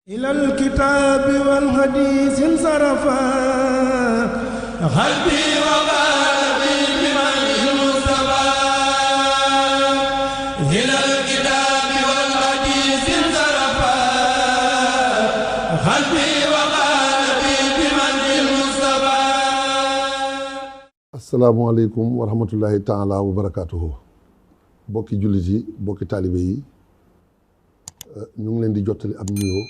ilal kitaabi wal hadiis insarafa qalbi wa qalbi biman Mustafa ilal kitaabi wal hadiis insarafa qalbi wa qalbi biman Mustafa. Assalaamu aleykum wa rahmatullahi taala wa barakaatuhu. Bokki jullit yi, bokki taalibe yi, ñu ngi leen di jottali ab nuyoo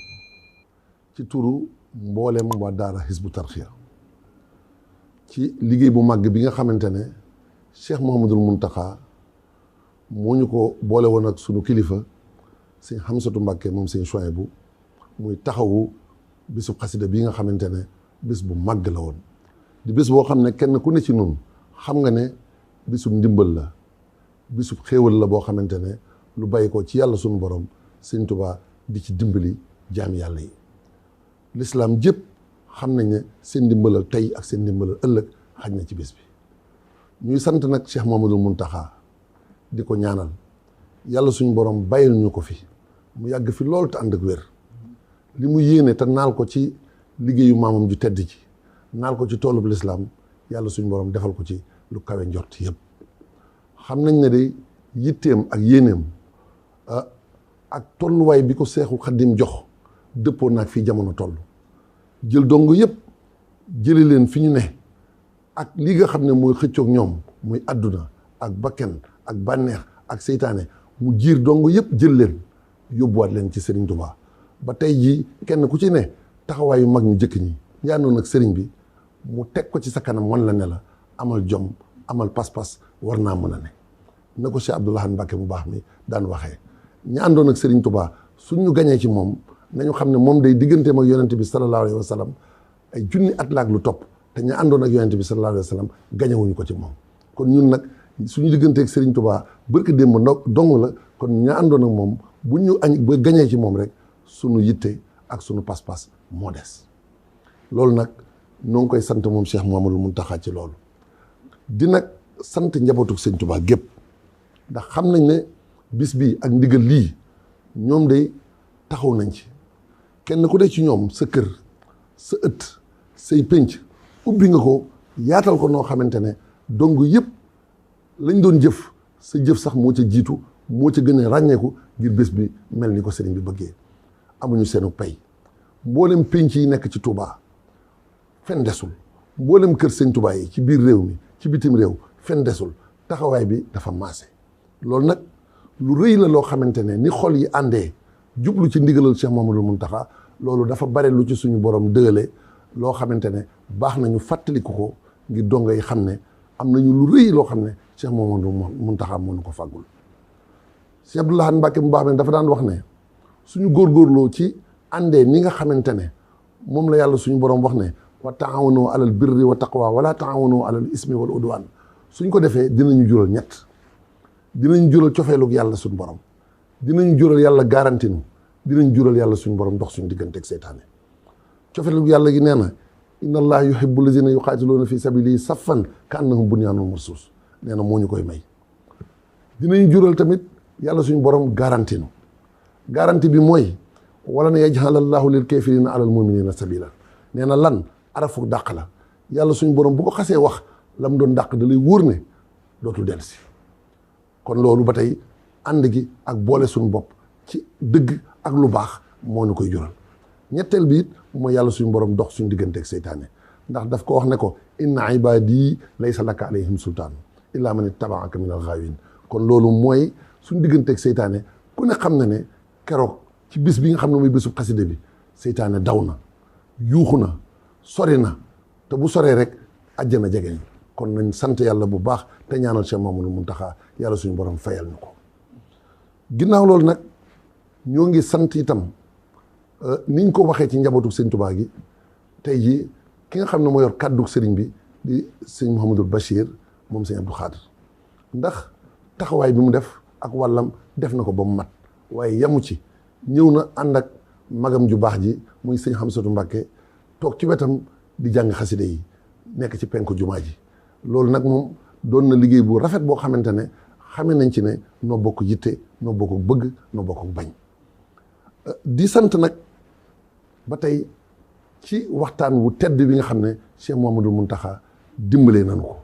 ci turu mboolem waa daara Hizbut Tarqiyyah ci liggéey bu màgg bi nga xamante ne Cheikh Mouhamadoul Mountakha moo ñu ko boole woon ak sunu kilifa sëñ Hamsatu Mbàkke moom sëñ Chouaïbou muy taxawu bisu xasida bi nga xamante ne bis bu màgg la woon di bis boo xam ne kenn ku ne ci nun xam nga ne bisu ndimbal la, bisu xéewal la boo xamante ne lu bàyyi ko ci yàlla sunu borom sëñ Tuubaa di ci dimbali jaami yàlla yi. Lislaam jëpp xam nañ ne seen ndimbalal tey ak seen ndimbalal ëllëg xaj na ci bis bi. ñuy sant nag Cheikh Mouhamadoul Mountakha di ko ñaanal yàlla suñu borom bàyyil ñu ko fi mu yàgg fi lool te ànd ak wér. li mu yéene te naal ko ci liggéeyu maamam ju tedd ji, naal ko ci toolub lislaam, yàlla suñu borom defal ko ci lu kawe njort yëpp. xam nañ ne de yitteem ak yéeneem ak tolluwaay bi ko Seexul Xaddim jox dëppoo naag fii jamono toll. jël dong yëpp jëli leen fi ñu ne ak li nga xam ne mooy xëccoog ñoom muy àdduna ak bakken ak bànneex ak seytaane, mu jiir dong yëpp jël leen yóbbuwaat leen ci Serigne Touba. ba tey jii kenn ku ci ne taxawaayu mag ñu jëkk ñi ñaanoon ak Serigne bi mu teg ko ci sa kanam wan la ne la amal jom, amal pas-pas, war naa mën a ne. na ko Cheikh Abdoul Ahad Mbacké mu baax mi daan waxee, ñi àndoon ak Serigne Touba suñ ñu gañee ci moom nañu xam ne moom day digganteem ak yonente bi sallallahu alayhi wa sallam ay junni at laak lu topp, te ña àndoon ak yonente bi sallallahu alayhi wa sallam gañewuñu ko ci moom. kon ñun nag suñu digganteeg Serigne Touba barki démb dong la, kon ña àndoon ak moom bu ñu ba gañee ci moom rek suñu yitte ak suñu pas-pas moo des. loolu nag noo ngi koy sant moom Cheikh Mouhamadoul Mountakha ci loolu. di nag sant njabootu Serigne Touba gépp, ndax xam nañ ne bis bi ak ndigal lii ñoom day taxaw nañ ci. kenn ku dee ci ñoom sa kër, sa ëtt, say pénc ubbi nga ko yaatal ko noo xamante ne dong yëpp lañ doon jëf sa jëf sax moo ca jiitu, moo ca gën a ràññeeku ngir bés bi mel ni ko sëriñ bi bëggee. amuñu seenu pay. mboolem pénc yi nekk ci Touba fen desul, mboolem kër sëñ Touba yi ci biir réew mi ci bitim réew fen desul, taxawaay bi dafa maase. loolu nag lu rëy la loo xamante ne ni xol yi àndee jublu ci ndigalal Cheikh Mouhamadoul Mountakha, loolu dafa bare lu ci suñu borom dëgale loo xamante ne baax nañu fàttaliku ko ngir dongo yi xam ne am nañu lu rëy loo xam ne Cheikh Mouhamadoul Mountakha moo ñu ko fàggul. Cheikh Abdoul Ahad Mbacké mu baax mi dafa daan wax ne suñu góorgóorloo ci àndee ni nga xamante ne moom la yàlla suñu borom wax ne wa taawanu alal birri wa taqwa wala taawanu alal ismi wal udwan, suñ ko defee dinañu jural ñett. dinañ jural cofeelug yàlla suñu borom, dinañ jural yàlla garantinu, dinañ jural yàlla suñu borom dox suñu diggante ak seytaane. cofeelug yàlla gi nee na inna allaha yuhibbu lazina yuqaatiluuna fi sabilihi saffan ka annahum bunyaanun marsuus, nee na moo ñu koy may. dinañ jural tamit yàlla suñu borom garantinu. garanti bi mooy walan yaj'ala allahu lil kaafiriina alal mu'miniina sabila, nee na lan arafu dàq la. yàlla suñu borom bu ko xasee wax la mu doon dàq da lay wóor ne dootul dellusi. kon loolu ba tey ànd gi ak boole suñu bopp ci dëgg ak lu baax moo ñu koy jural. ñetteel bi it mooy yàlla suñu borom dox suñu diggante ak seytaane, ndax daf ko wax ne ko inna ibaadi laysa laka alayhim sultaan illa man ittabaaka min al-ghaawin. kon loolu mooy suñu diggante ak seytaane. ku ne xam na ne keroog ci bis bi nga xam ne mooy bisu xaside bi seytaane daw na, yuuxu na, sori na, te bu soree rek àjjana jegeñ. kon nañ sant yàlla bu baax te ñaanal Cheikh Mouhamadoul Mountakha yàlla suñu borom fayal ñu ko. ginnaaw loolu nag ñoo ngi sant itam niñ ko waxee ci njabootu sëñ Touba gi tey jii ki nga xam ne moo yor kàddu sëriñ bi di sëñ Mouhamadoul Bachir moom sëñ Abdou Khadr, ndax taxawaay bi mu def ak wàllam def na ko ba mu mat, waaye yamu ci ñëw na ànd ak magam ju baax ji muy sëñ Hamsatu Mbàkke toog ci wetam di jàng xaside yi nekk ci penku jumaa ji. loolu nag moom doon na liggéey bu rafet boo xamante ne xamee nañ ci ne noo bokk yitte, noo bokk bëgg, noo bokk bañ. di sant nag ba tey ci waxtaan wu tedd bi nga xam ne Cheikh Mouhamadoul Mountakha dimbalee nañu ko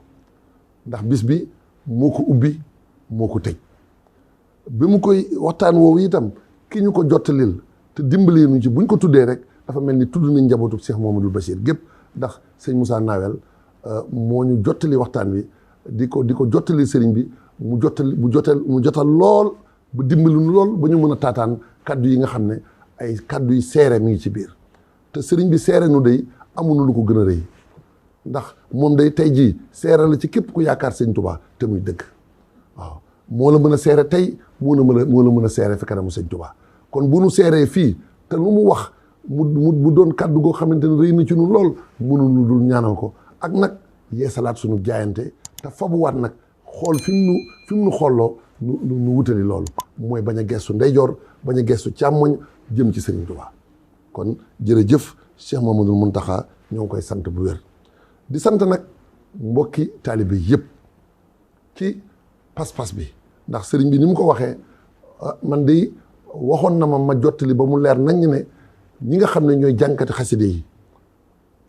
ndax bis bi moo ko ubbi moo ko tëj bi mu koy waxtaan woowu itam ki ñu ko jottalil te dimbalee nu ci buñ ko tuddee rek dafa mel ni tudd nañ njabootu Cheikh Mouhamadoul Bachir gépp ndax sëñ Moussa Nawel moo ñu jottali waxtaan wi di ko jottali sëriñ bi mu jotal lool ba dimbali nu lool ba ñu mën a taataan kaddu yi nga xam ne ay kaddu yi seere mi ngi ci biir te sëriñ bi seere nu day amuñu lu ko gën a rëy ndax moom day tey jii seere la ci képp ku yaakaar sëñ Touba te muy dëgg waaw moo la mën a seere tey moo la mën a seere fi kanamu sëñ Touba kon bu nu seeree fii te lu mu wax mu doon kaddu goo xamante ne rëy na ci nu lool mënuñu dul ñaanal ko ak nag yeesalaat suñu jaayante te fabuwaat nag xool fi mu nu xooloo nu wutali loolu mooy bañ a gestu ndeyjoor bañ a gestu càmmoñ jëm ci Serigne Touba kon jërëjëf Cheikh Mouhamadoul Mountakha ñoo ngi koy sant bu wér di sant nag mbokki taalibe yëpp ci pas-pas bi ndax sëriñ bi ni mu ko waxee man de waxoon na ma jottali ba mu leer nañ ne ñi nga xam ne ñooy jànkati xaside yi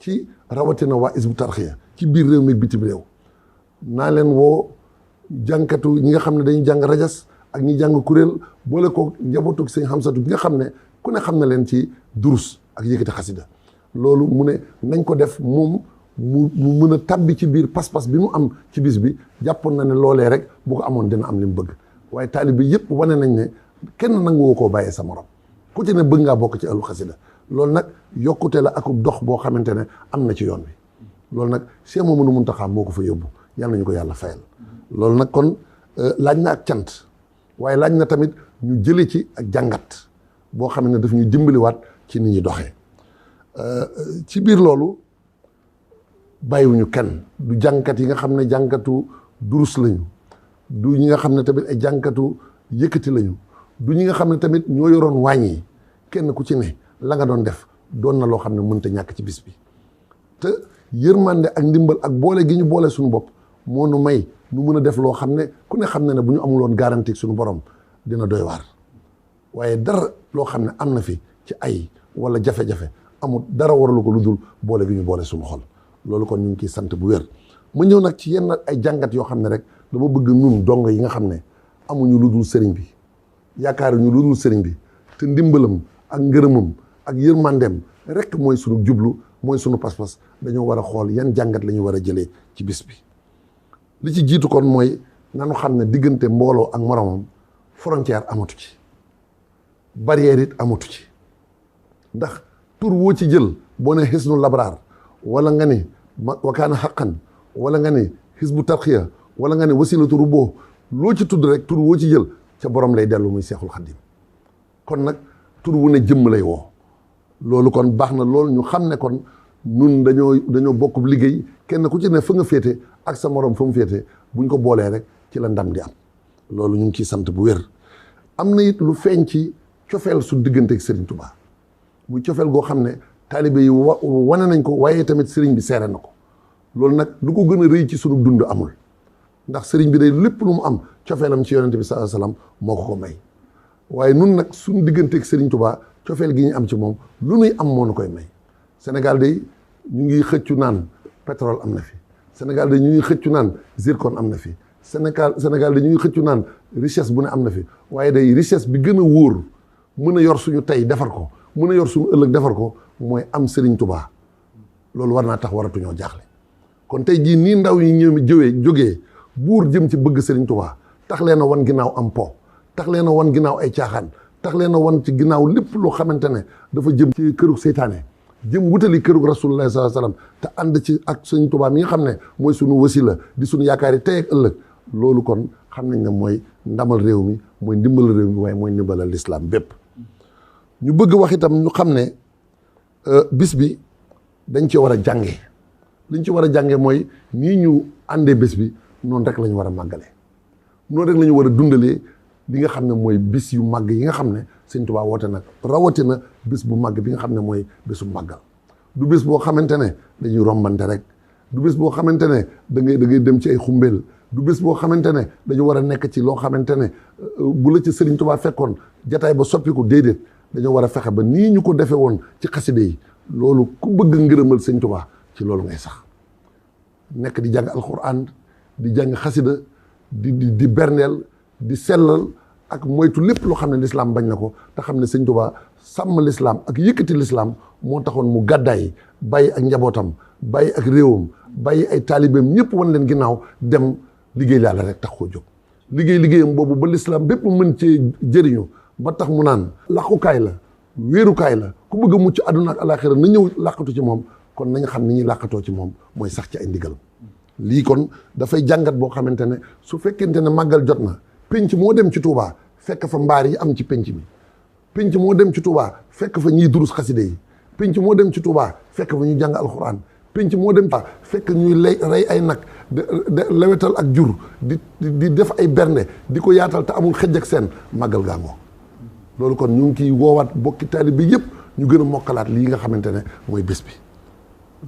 ci rawatina waa Hizbut Tarqiyyah ci biir réew mi bitim réew naa leen woo jànkatu ñi nga xam ne dañuy jàng rajas ak ñi jàng kuréel boole ko njabootu sëñ Xamsatu bi nga xam ne ku ne xam na leen ci durus ak yëkkati xasida loolu mu ne nañ ko def moom mu mën a tabbi ci biir pas-pas bi mu am ci bis bi jàppoon na ne loolee rek bu ko amoon dina am li mu bëgg waaye taalibe yëpp wane nañ ne kenn nangu woo koo bàyyee sa morom ku ci ne bëgg ngaa bokk ci ahlu xasida loolu nag yokkute la akub dox boo xamante ne am na ci yoon bi loolu nag Cheikh Mouhamadoul Mountakha moo ko fa yóbbu yàlla nañu ko yàlla fayal loolu nag kon laaj na ak cant waaye laaj na tamit ñu jële ci ak jàngat boo xam ne daf ñu dimbaliwaat ci ni ñuy doxee ci biir loolu bàyyiwuñu kenn du jànkat yi nga xam ne jànkatu durus lañu du ñi nga xam ne tamit ay jànkatu yëkkati lañu du ñi nga xam ne tamit ñoo yoroon wàññi kenn ku ci ne la nga doon def doon na loo xam ne mënta ñàkk ci bis bi te yërmande ak ndimbal ak boole gi ñu boole suñu bopp moo nu may nu mën a def loo xam ne ku ne xam ne bu ñu amuloon garantie suñu borom dina doy waar waaye dara loo xam ne am na fi ci ay wala jafe-jafe amul dara waralu ko lu dul boole gi ñu boole suñu xol loolu kon ñu ngi ciy sant bu wér ma ñëw nag ci yenn ay jàngat yoo xam ne rek dama bëgg nun dong yi nga xam ne amuñu lu dul sëriñ bi yaakaaruñu lu dul sëriñ bi te ndimbalam ak ngërëmam ak yërmandeem rek mooy suñu jublu mooy suñu pas-pas dañoo war a xool yan jàngat la ñu war a jëlee ci bis bi li ci jiitu kon mooy nanu xam ne diggante mbooloo ak moromam frontière amatu ci barrière it amatu ci ndax tur woo ci jël boo ne Hisnul Labraar wala nga ne wakaana xaqan wala nga ne Hizbut Tarqiyyah wala nga ne wasilatu rubboo loo ci tudd rek tur woo ci jël ca borom lay dellu muy Seexul Xaddim kon nag tur wu ne jëmm lay woo loolu kon baax na loolu ñu xam ne kon nun dañoo bokk liggéey kenn ku ci ne fa nga féete ak sa morom fa mu féete buñ ko boolee rek ci la ndam di am loolu ñu ngi ciy sant bu wér am na it lu feeñ ci cofeel su diggante ak Serigne Touba muy cofeel goo xam ne taalibe yi wane nañ ko waaye tamit Serigne bi seere na ko loolu nag lu ko gën a rëy ci sunu dund amul ndax Serigne bi day lépp lu mu am cofeelam ci yonente bi sallallahu alayhi wasallam moo ko may waaye nun nag suñu diggante ak Serigne Touba cofeel gi ñu am ci moom lu nuy am moo nu koy may Sénégal day ñu ngi xëccu naan pétrole am na fi Sénégal day ñu ngi xëccu naan zircon am na fi Sénégal day ñu ngi xëccu naan richesse bu ne am na fi waaye day richesse bi gën a wóor mën a yor suñu tey defar ko mën a yor suñu ëllëg defar ko mooy am Serigne Touba loolu war naa tax waratuñoo jaaxle kon tey jii nii ndaw yi ñëw jógee buur jëm ci bëgg Serigne Touba tax leen a wan ginnaaw am po tax leen a wan ginnaaw ay caaxaan tax leen a wan ci ginnaaw lépp loo xamante ne dafa jëm ci kërug seytaane jëm wutali kërug rasulullah sallallahu alayhi wasallam te ànd ci ak Serigne Touba mi nga xam ne mooy suñu wasila di suñu yaakaar yi tey ak ëllëg loolu kon xam nañ ne mooy ndamal réew mi mooy ndimbalal réew mi waaye mooy ndimbalal lislaam bépp ñu bëgg wax itam ñu xam ne bis bi dañ ci war a jànge liñ ci war a jànge mooy nii ñu àndee bés bi noonu rek la ñu war a màggale noonu rek la ñu war a dundalee li nga xam ne mooy bis yu màgg yi nga xam ne Sëñ Tuubaa woote nag rawatina bis bu màgg bi nga xam ne mooy bésu màggal du bis boo xamante ne dañuy rombante rek du bis boo xamante ne da ngay dem ci ay xumbeel du bis boo xamante ne dañu war a nekk ci loo xamante ne bu la ci Sëriñ Tuubaa fekkoon jataay ba soppiku déedéet dañoo war a fexe ba nii ñu ko defee woon ci xaside yi loolu ku bëgg ngërëmal sëñ Tuubaa ci loolu ngay sax nekk di jàng alxuraan di jàng xasida di berneel di sellal ak moytu lépp loo xam ne lislaam bañ na ko te xam ne sëñ Tuubaa sàmm lislaam ak yëkkati lislaam moo taxoon mu gàddaay bàyyi ak njabootam bàyyi ak réewam bàyyi ay taalibeem ñëpp wan leen ginnaaw dem liggéey yàlla rek tax koo jóg liggéeyam boobu ba lislaam bépp mën cee jëriñu ba tax mu naan làqukaay la wéerukaay la ku bëgg a mucc àdduna ak alaaxira na ñëw làqatu ci moom kon nañ xam ni ñuy làqatoo ci moom mooy sax ci ay ndigal lii kon dafay jàngat boo xamante ne su fekkente ne màggal jot na pénc moo dem ci Touba fekk fa mbaar yi am ci pénc mi pénc moo dem ci Touba fekk fa ñiy durus xaside yi pénc moo dem ci Touba fekk fa ñu jàng alxuraan pénc moo dem fekk ñuy rey ay nag lewetal ak jur di def ay bernde di ko yaatal te amul xëj ak seen màggal gaangoo loolu kon ñu ngi ciy woowaat bokki taalibe bi yëpp ñu gën a mokkalaat lii nga xamante ne mooy bés bi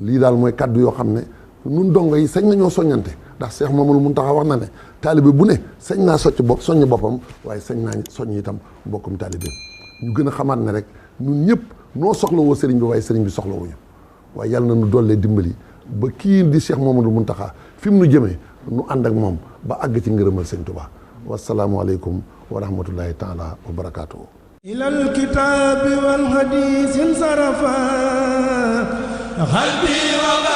lii daal mooy kaddu yoo xam ne nun dongo yi sañ nañoo soññante ndax Seex Mamadu Muntaxa wax na ne taalibe bu ne sañ naa soññ boppam waaye sañ naa soññ itam mbokkum taalibe ñu gën a xamaat ne rek ñun ñëpp noo soxlawoo sëriñ bi waaye sëriñ bi soxlawuñu waaye yàlla na nu dollee dimbali ba kii di Seex Mamadu Muntaxa fi mu nu jëmee nu ànd ak moom ba àgg ci ngërëmal sëñ Tuubaa wasalaamu aleykum wa rahmatullahi taala wa barakaatuhu ilal kitaabi wal hadiis sarafa qalbi wa